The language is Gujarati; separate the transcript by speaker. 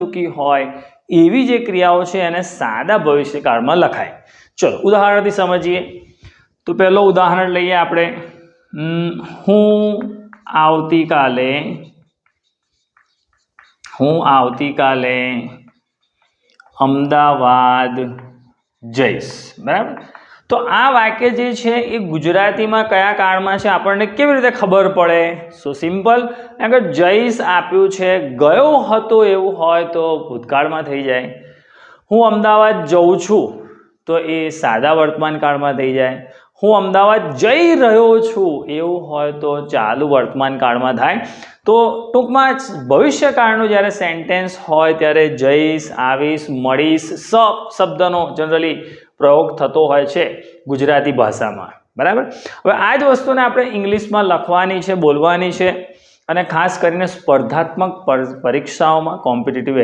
Speaker 1: ચૂકી હોય એવી જે ક્રિયાઓ છે એને સાદા ભવિષ્યકાળમાં લખાય. ચલો ઉદાહરણથી સમજીએ. તો પહેલો ઉદાહરણ લઈએ આપણે. હું આવતીકાલે અમદાવાદ જઈશ. બરાબર. તો આ વાક્ય જે છે એ ગુજરાતીમાં કયા કાળમાં છે આપણને કેવી રીતે ખબર પડે? સો સિમ્પલ. અગર જઈશ આપ્યું છે, ગયો હતો એવું હોય તો ભૂતકાળમાં થઈ જાય. હું અમદાવાદ જઉં છું તો એ સાદા વર્તમાન કાળમાં થઈ જાય. હું અમદાવાદ જઈ રહ્યો છું એવું હોય તો ચાલુ વર્તમાન કાળમાં થાય. તો ટૂંકમાં ભવિષ્યકાળનું જ્યારે સેન્ટેન્સ હોય ત્યારે જઈશ, આવીશ, મળીશ શબ્દનો જનરલી પ્રયોગ થતો હોય છે ગુજરાતી ભાષામાં. બરાબર. હવે આ જ વસ્તુને આપણે ઇંગ્લિશમાં લખવાની છે, બોલવાની છે, અને ખાસ કરીને સ્પર્ધાત્મક પરીક્ષાઓમાં, કોમ્પિટિટિવ